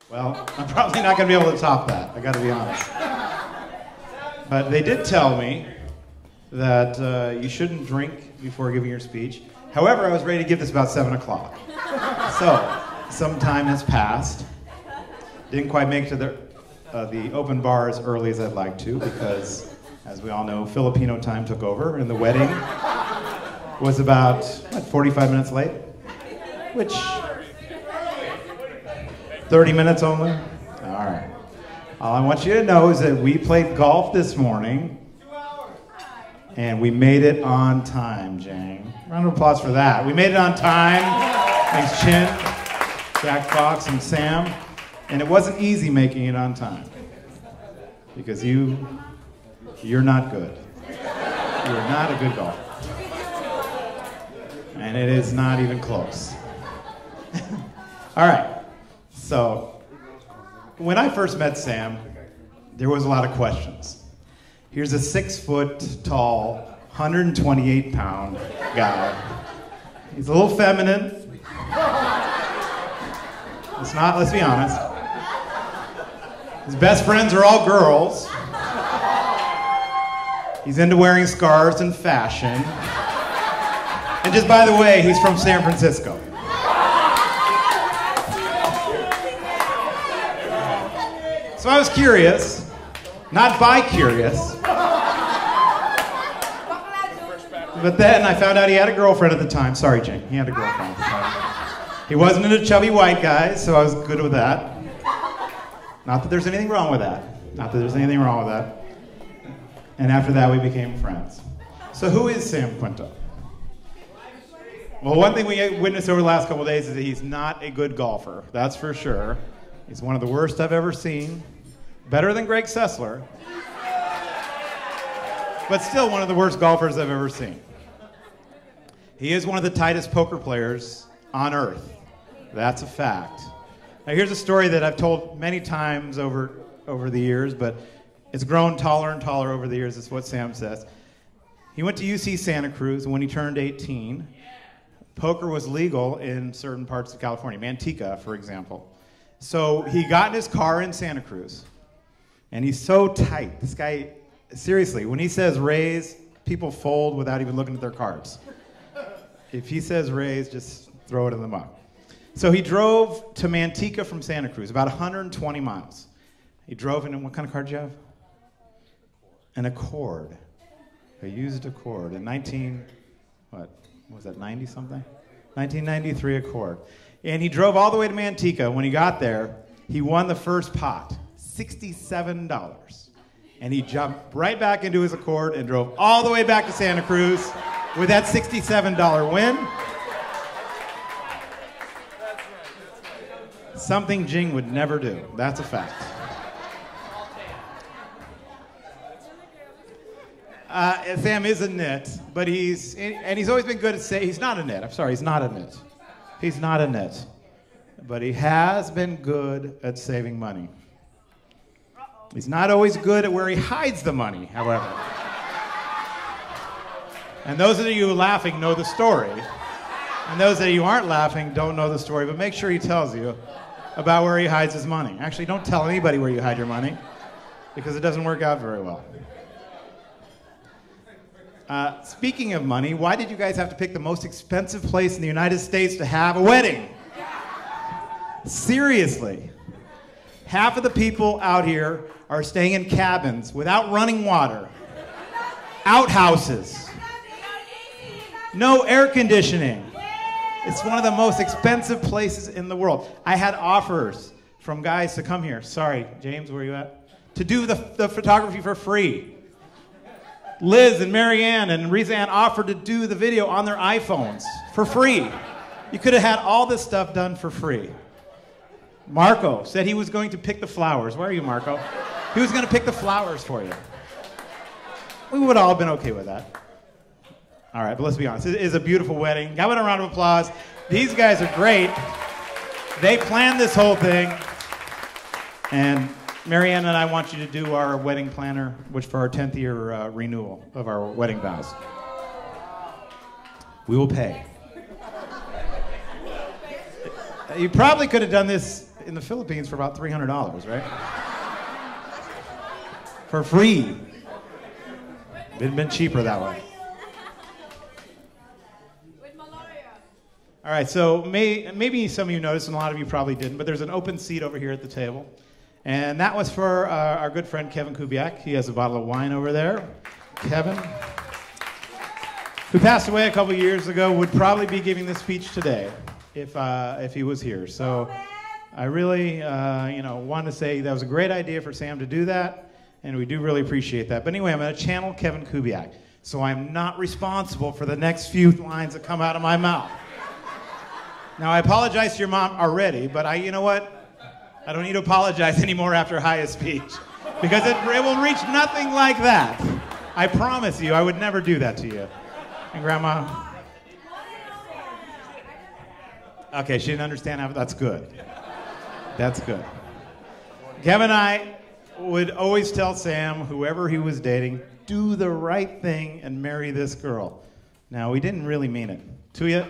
Well, I'm probably not going to be able to top that. I got to be honest. But they did tell me that you shouldn't drink before giving your speech. However, I was ready to give this about 7 o'clock. So, some time has passed. Didn't quite make it to the open bar as early as I'd like to because, as we all know, Filipino time took over and the wedding was about, 45 minutes late? Which, 30 minutes only? All right. All I want you to know is that we played golf this morning and we made it on time, Jang. Round of applause for that. We made it on time. Thanks, Chin, Jack Fox, and Sam. And it wasn't easy making it on time because you're not good. You're not a good golfer. And it is not even close. All right. So, when I first met Sam, there was a lot of questions. Here's a 6-foot-tall, 128-pound guy. He's a little feminine. It's not, let's be honest. His best friends are all girls. He's into wearing scarves and fashion. And just by the way, he's from San Francisco. So I was curious, not bi-curious, but then I found out he had a girlfriend at the time. Sorry, Jane, he had a girlfriend at the time. He wasn't into chubby white guys, so I was good with that. Not that there's anything wrong with that. Not that there's anything wrong with that. And after that, we became friends. So who is Sam Quinto? Well, one thing we witnessed over the last couple of days is that he's not a good golfer. That's for sure. He's one of the worst I've ever seen. Better than Greg Sessler. But still one of the worst golfers I've ever seen. He is one of the tightest poker players on earth. That's a fact. Now here's a story that I've told many times over the years, but it's grown taller and taller over the years. It's what Sam says. He went to UC Santa Cruz, and when he turned 18, poker was legal in certain parts of California, Manteca, for example. So he got in his car in Santa Cruz, and he's so tight. This guy, seriously, when he says raise, people fold without even looking at their cards. If he says raise, just throw it in the mug. So he drove to Manteca from Santa Cruz, about 120 miles. He drove in, and what kind of car did you have? An Accord. A used Accord. A 90-something? 1993 Accord. And he drove all the way to Manteca. When he got there, he won the first pot, $67. And he jumped right back into his Accord and drove all the way back to Santa Cruz with that $67 win. Something Jing would never do. That's a fact. Sam is a nit, but he's always been good at saying, he's not a nit. I'm sorry, he's not a nit. He's not a nit. But he has been good at saving money. He's not always good at where he hides the money, however. And those of you laughing know the story. And those of you who aren't laughing don't know the story, but make sure he tells you about where he hides his money. Actually, don't tell anybody where you hide your money, because it doesn't work out very well. Speaking of money, why did you guys have to pick the most expensive place in the United States to have a wedding? Seriously. Half of the people out here are staying in cabins without running water. Outhouses. No air conditioning. It's one of the most expensive places in the world. I had offers from guys to come here. Sorry, James, where are you at? To do the photography for free. Liz and Marianne and Rizan offered to do the video on their iPhones for free. You could have had all this stuff done for free. Marco said he was going to pick the flowers. Where are you, Marco? He was going to pick the flowers for you. We would all have been okay with that. All right, but let's be honest. It is a beautiful wedding. Give it a round of applause. These guys are great. They planned this whole thing. And Marianne and I want you to do our wedding planner, which for our 10th year renewal of our wedding vows. We will pay. You probably could have done this in the Philippines for about $300, right? For free. It'd been cheaper that way. All right, so maybe some of you noticed, and a lot of you probably didn't, but there's an open seat over here at the table. And that was for our good friend Kevin Kubiak. He has a bottle of wine over there. Kevin, who passed away a couple years ago, would probably be giving this speech today if he was here. So I really want to say that was a great idea for Sam to do that, and we do really appreciate that. But anyway, I'm going to channel Kevin Kubiak, so I'm not responsible for the next few lines that come out of my mouth. Now, I apologize to your mom already, but you know what? I don't need to apologize anymore after Haya's speech, because it will reach nothing like that. I promise you, I would never do that to you. And Grandma? Okay, she didn't understand how. That's good. That's good. Kevin and I would always tell Sam, whoever he was dating, do the right thing and marry this girl. Now, we didn't really mean it. To you?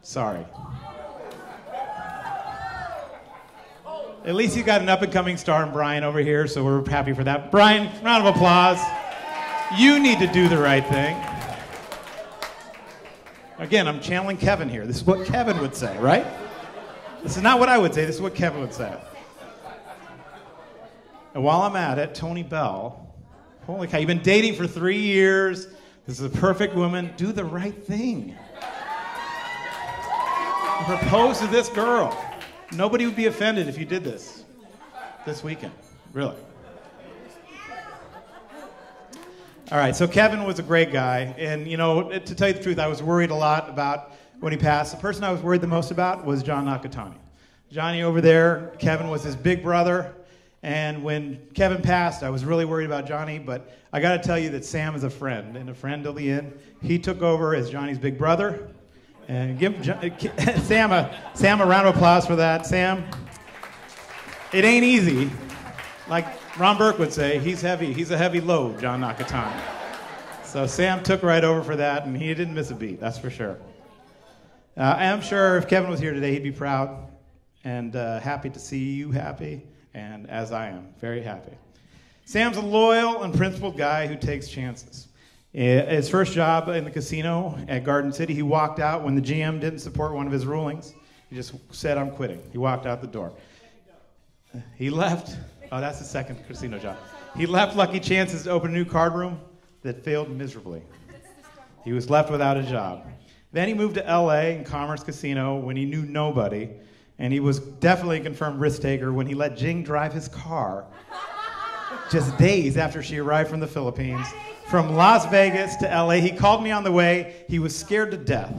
Sorry. At least you got an up-and-coming star in Brian over here, so we're happy for that. Brian, round of applause. You need to do the right thing. Again, I'm channeling Kevin here. This is what Kevin would say, right? This is not what I would say. This is what Kevin would say. And while I'm at it, Tony Bell, holy cow, you've been dating for 3 years. This is a perfect woman. Do the right thing. Propose to this girl. Nobody would be offended if you did this weekend, really. All right, so Kevin was a great guy, and to tell you the truth, I was worried a lot about when he passed. The person I was worried the most about was John Nakatani. Johnny over there, Kevin was his big brother, and when Kevin passed, I was really worried about Johnny, but I got to tell you that Sam is a friend, and a friend till the end. He took over as Johnny's big brother. And give Sam a round of applause for that. Sam, it ain't easy. Like Ron Burke would say, he's heavy. He's a heavy load, John Nakatani. So Sam took right over for that, and he didn't miss a beat, that's for sure. I'm sure if Kevin was here today, he'd be proud and happy to see you happy, and as I am, very happy. Sam's a loyal and principled guy who takes chances. His first job in the casino at Garden City, he walked out when the GM didn't support one of his rulings. He just said, I'm quitting. He walked out the door. He left. Oh, that's the second casino job. He left Lucky Chances to open a new card room that failed miserably. He was left without a job. Then he moved to L.A. in Commerce Casino when he knew nobody, and he was definitely a confirmed risk taker when he let Jing drive his car just days after she arrived from the Philippines. From Las Vegas to L.A., he called me on the way. He was scared to death.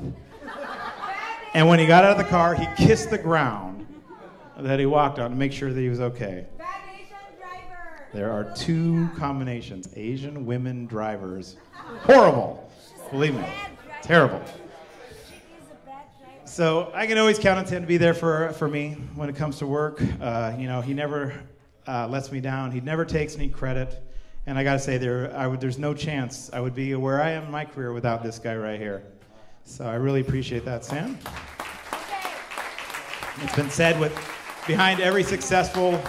And when he got out of the car, he kissed the ground that he walked on to make sure that he was okay. Bad Asian driver. There are two combinations. Asian women drivers. Horrible. Believe me. Terrible. So I can always count on Tim to be there for me when it comes to work. He never lets me down. He never takes any credit. And I got to say, there's no chance I would be where I am in my career without this guy right here. So I really appreciate that, Sam. It's been said behind every successful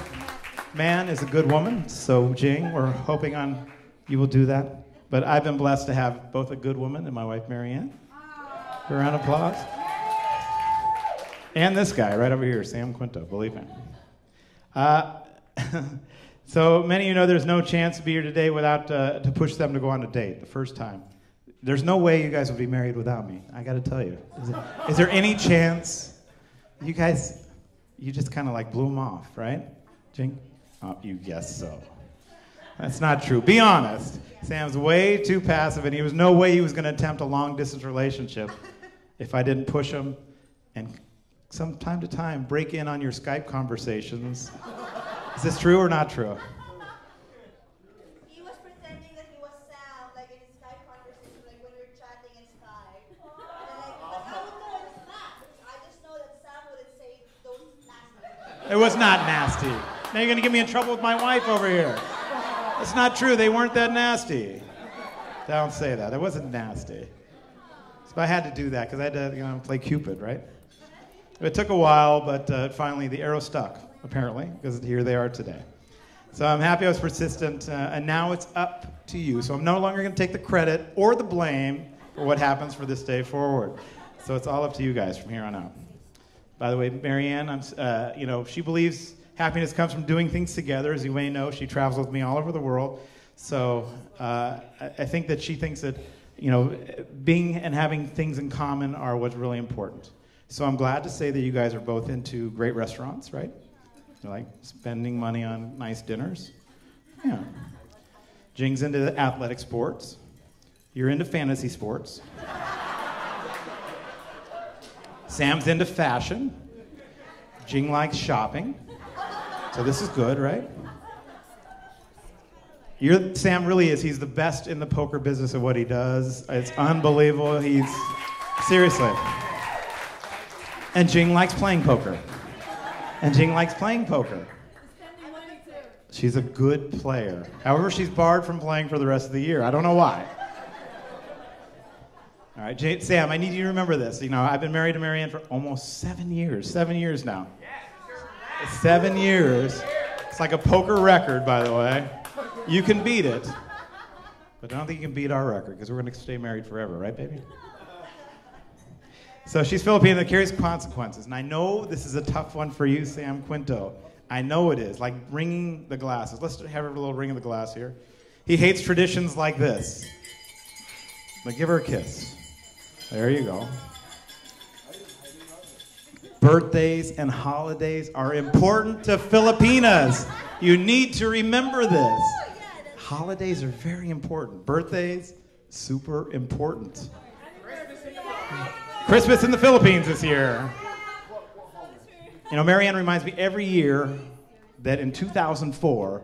man is a good woman. So, Jing, we're hoping on you will do that. But I've been blessed to have both a good woman and my wife, Marianne. A round of applause. And this guy right over here, Sam Quinto, believe me. So many of you know there's no chance to be here today without to push them to go on a date the first time. There's no way you guys would be married without me. I got to tell you. Is there any chance? You guys, you just kind of like blew them off, right? Jing? Oh, you guess so. That's not true. Be honest. Sam's way too passive, and there was no way he was going to attempt a long-distance relationship if I didn't push him and from time to time break in on your Skype conversations. Is this true or not true? He was pretending that he was Sam, like in his Skype conversation, like when we were chatting in Skype. But I would know it's not. I just know that Sam wouldn't say those nasty. It was not nasty. Now you're going to get me in trouble with my wife over here. That's not true. They weren't that nasty. Don't say that. It wasn't nasty. So I had to do that because I had to play Cupid, right? It took a while, but finally the arrow stuck. apparently, because here they are today. So I'm happy I was persistent, and now it's up to you. So I'm no longer going to take the credit or the blame for what happens for this day forward. So it's all up to you guys from here on out. By the way, Marianne, she believes happiness comes from doing things together. As you may know, she travels with me all over the world. So I think that she thinks that, being and having things in common are what's really important. So I'm glad to say that you guys are both into great restaurants, right? You like spending money on nice dinners? Yeah. Jing's into athletic sports. You're into fantasy sports. Sam's into fashion. Jing likes shopping. So this is good, right? Sam really is. He's the best in the poker business of what he does. It's unbelievable. Seriously. And Jing likes playing poker. She's a good player. However, she's barred from playing for the rest of the year. I don't know why. All right, Sam, I need you to remember this. I've been married to Marianne for almost 7 years. 7 years now. 7 years. It's like a poker record, by the way. You can beat it. But I don't think you can beat our record, because we're going to stay married forever, right, baby? So she's Filipino. That carries consequences. And I know this is a tough one for you, Sam Quinto. I know it is. Like ringing the glasses. Let's have a little ring of the glass here. He hates traditions like this. But give her a kiss. There you go. Birthdays and holidays are important to Filipinas. You need to remember this. Holidays are very important. Birthdays, super important. Christmas in the Philippines this year. Marianne reminds me every year that in 2004,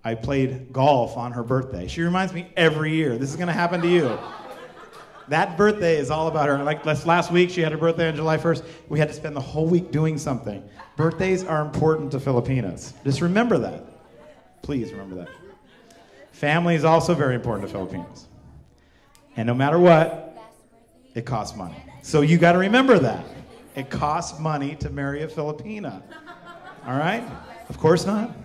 I played golf on her birthday. She reminds me every year. This is going to happen to you. That birthday is all about her. Like last week, she had her birthday on July 1st. We had to spend the whole week doing something. Birthdays are important to Filipinas. Just remember that. Please remember that. Family is also very important to Filipinos. And no matter what, it costs money. So you got to remember that. It costs money to marry a Filipina. All right? Of course not.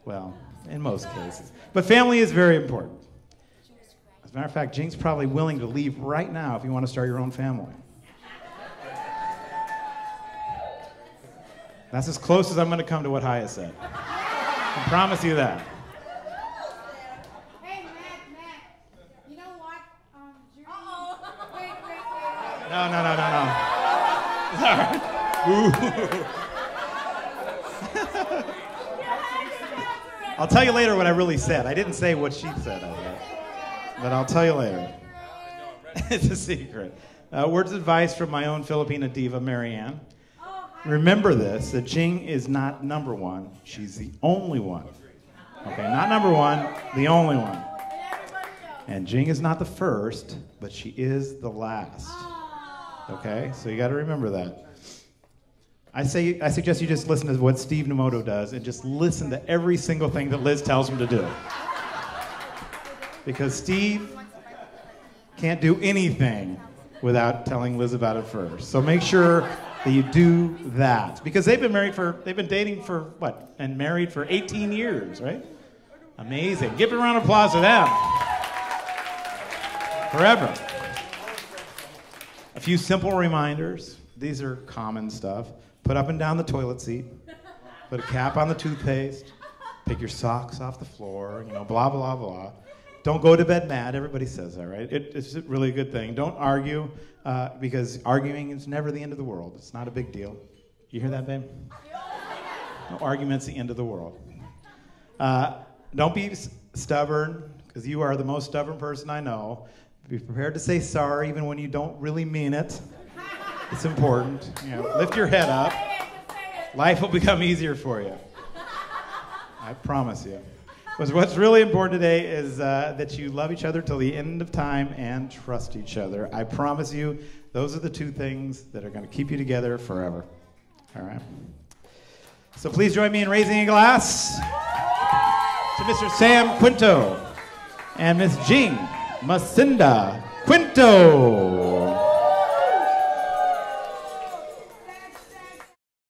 Well, in most cases. But family is very important. As a matter of fact, Jing's probably willing to leave right now if you want to start your own family. That's as close as I'm going to come to what Haya said. I promise you that. Hey, Matt. You know what? Judy. Wait. No. I'll tell you later what I really said. I didn't say what she said, but I'll tell you later. It's a secret. Words of advice from my own Filipina diva, Marianne. Remember this, that Jing is not number one. She's the only one. Okay, not number one, the only one. And Jing is not the first, but she is the last. Okay, so you got to remember that. I suggest you just listen to what Steve Nomoto does and just listen to every single thing that Liz tells him to do. Because Steve can't do anything without telling Liz about it first. So make sure that you do that. Because they've been dating for what? And married for 18 years, right? Amazing. Give a round of applause to them. Forever. A few simple reminders. These are common stuff. Put up and down the toilet seat. Put a cap on the toothpaste. Pick your socks off the floor. Blah, blah, blah. Don't go to bed mad. Everybody says that, right? It's a really good thing. Don't argue, because arguing is never the end of the world. It's not a big deal. You hear that, babe? No argument's the end of the world. Don't be stubborn, because you are the most stubborn person I know. Be prepared to say sorry even when you don't really mean it. It's important. Lift your head up. Life will become easier for you. I promise you. What's really important today is that you love each other till the end of time and trust each other. I promise you, those are the two things that are going to keep you together forever. All right? So please join me in raising a glass to Mr. Sam Quinto and Miss Jing Macinda Quinto.